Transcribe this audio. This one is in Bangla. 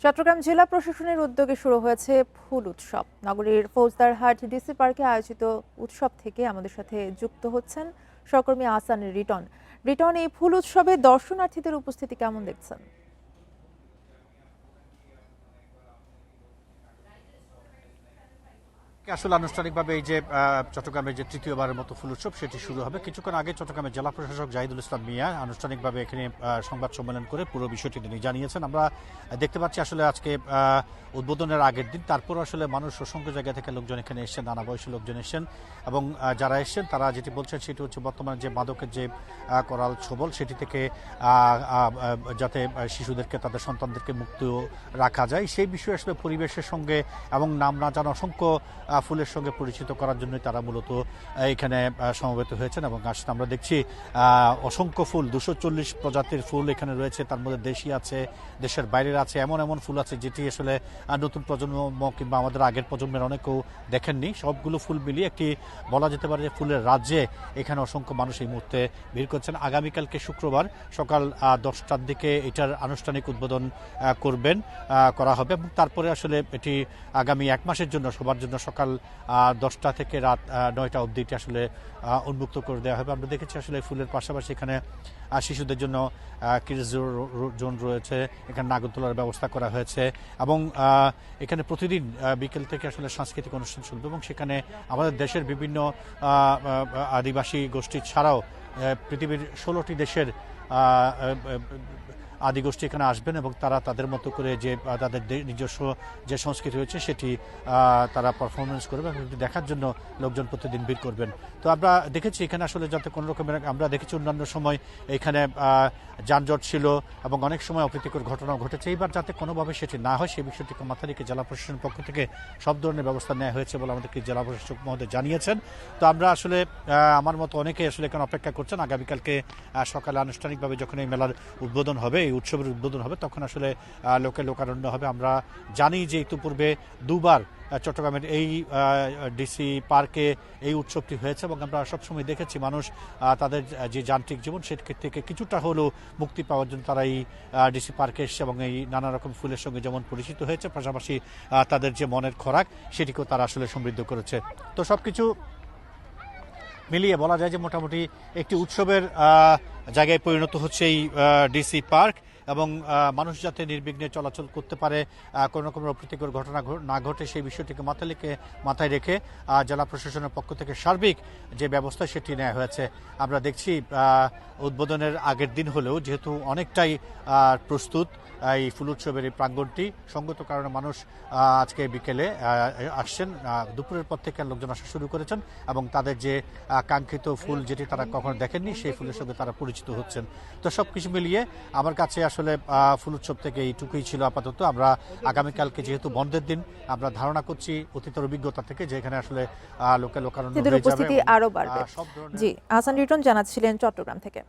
চট্টগ্রাম জেলা প্রশাসনের উদ্যোগে শুরু হয়েছে ফুল উৎসব। নগরীর ফৌজদারহাট ডিসি পার্কে আয়োজিত উৎসব থেকে আমাদের সাথে যুক্ত হচ্ছেন সহকর্মী আহসান রিটন। রিটন, এই ফুল উৎসবে দর্শনার্থীদের উপস্থিতি কেমন দেখছেন? আসলে আনুষ্ঠানিকভাবে এই যে চট্টগ্রামের যে তৃতীয়বারের মতো ফুল উৎসব সেটি শুরু হবে। কিছুক্ষণ আগে চট্টগ্রামের জেলা প্রশাসক জাহিদুল ইসলাম মিয়া আনুষ্ঠানিকভাবে এখানে সংবাদ সম্মেলন করে পুরো বিষয়টি তিনি জানিয়েছেন। আমরা দেখতে পাচ্ছি আসলে আজকে উদ্বোধনের আগের দিন, তারপর আসলে মানুষ অসংখ্য জায়গা থেকে লোকজন এখানে এসেছেন, নানা বয়সী লোকজন এসেছেন এবং যারা এসেছেন তারা যেটি বলছেন সেটি হচ্ছে বর্তমানে যে মাদকের যে করাল ছোবল সেটি থেকে যাতে শিশুদেরকে তাদের সন্তানদেরকে মুক্ত রাখা যায় সেই বিষয়ে আসলে পরিবেশের সঙ্গে এবং নাম না জানা অসংখ্য ফুলের সঙ্গে পরিচিত করার জন্যই তারা মূলত এখানে সমবেত হয়েছেন। এবং আসলে আমরা দেখছি অসংখ্য ফুল, 240 প্রজাতির ফুল এখানে রয়েছে। তার মধ্যে দেশি আছে, দেশের বাইরের আছে, এমন এমন ফুল আছে যেটি আসলে নতুন প্রজন্ম কিংবা আমাদের আগের প্রজন্মের অনেকেও দেখেননি। সবগুলো ফুল মিলিয়ে একটি বলা যেতে পারে যে ফুলের রাজ্যে এখানে অসংখ্য মানুষ এই মুহূর্তে ভিড় করছেন। আগামীকালকে শুক্রবার সকাল 10টার দিকে এটার আনুষ্ঠানিক উদ্বোধন করা হবে এবং তারপরে আসলে এটি আগামী 1 মাসের জন্য সবার জন্য সকাল 10টা থেকে রাত 9টা অবধি আসলে উন্মুক্ত করে দেওয়া হবে। আমরা দেখেছি আসলে ফুলের পাশাপাশি এখানে শিশুদের জন্য কিডস জোন রয়েছে, এখানে নাগরদোলার ব্যবস্থা করা হয়েছে এবং এখানে প্রতিদিন বিকেল থেকে আসলে সাংস্কৃতিক অনুষ্ঠান চলবে এবং সেখানে আমাদের দেশের বিভিন্ন আদিবাসী গোষ্ঠী ছাড়াও পৃথিবীর 16টি দেশের আদিগোষ্ঠী এখানে আসবেন এবং তারা তাদের মতো করে যে তাদের নিজস্ব যে সংস্কৃতি রয়েছে সেটি তারা পারফরমেন্স করবে এবং দেখার জন্য লোকজন প্রতিদিন ভিড় করবেন। তো আমরা দেখেছি এখানে আসলে যাতে কোনো রকমের, আমরা দেখেছি অন্যান্য সময় এখানে যানজট ছিল এবং অনেক সময় অপ্রীতিকর ঘটনা ঘটেছে। এইবার যাতে কোনোভাবে সেটি না হয় সেই বিষয়টিকে মাথায় রেখে জেলা প্রশাসনের পক্ষ থেকে সব ধরনের ব্যবস্থা নেওয়া হয়েছে বলে আমাদেরকে জেলা প্রশাসক মহোদয় জানিয়েছেন। তো আমরা আসলে আমার মতো অনেকে আসলে এখানে অপেক্ষা করছেন আগামীকালকে সকালে আনুষ্ঠানিকভাবে যখন এই মেলার উদ্বোধন হবে, এই উৎসবের উদ্বোধন হবে, তখন আসলে লোকে লোকারণ্য হবে। আমরা জানি যে ইতিপূর্বে 2বার চট্টগ্রামের এই ডিসি পার্কে এই উৎসবটি হয়েছে এবং আমরা সবসময় দেখেছি মানুষ তাদের যে যান্ত্রিক জীবন সেটি থেকে কিছুটা হলেও মুক্তি পাওয়ার জন্য তারা এই ডিসি পার্কে এসছে এবং এই নানা রকম ফুলের সঙ্গে যেমন পরিচিত হয়েছে, পাশাপাশি তাদের যে মনের খোরাক সেটিকেও তারা আসলে সমৃদ্ধ করেছে। তো সবকিছু মিলিয়ে বলা যায় যে মোটামুটি একটি উৎসবের জায়গায় পরিণত হচ্ছে এই ডিসি পার্ক এবং মানুষ যাতে নির্বিঘ্নে চলাচল করতে পারে, কোনো রকমের অপ্রীতিকর ঘটনা না ঘটে সেই বিষয়টিকে মাথায় রেখে জেলা প্রশাসনের পক্ষ থেকে সার্বিক যে ব্যবস্থা সেটি নেওয়া হয়েছে। আমরা দেখছি উদ্বোধনের আগের দিন হলেও যেহেতু অনেকটাই প্রস্তুত এই ফুল উৎসবের এই প্রাঙ্গণটি, সঙ্গত কারণে মানুষ আজকে বিকেলে আসছেন, দুপুরের পর থেকে লোকজন আসা শুরু করেছেন এবং তাদের যে কাঙ্ক্ষিত ফুল যেটি তারা কখনো দেখেননি সেই ফুলের সঙ্গে তারা পরিচিত হচ্ছেন। তো সব কিছু মিলিয়ে আমার কাছে আসলে ফুল উৎসব থেকে এইটুকুই ছিল আপাতত। আমরা আগামীকালকে যেহেতু বন্ধের দিন, আমরা ধারণা করছি অতীতের অভিজ্ঞতা থেকে যে এখানে আসলে লোকে লোকারণ্য হয়ে যাবে, উপস্থিতি আরো বাড়বে। জি, আহসান রিটন জানাচ্ছিলেন চট্টগ্রাম থেকে।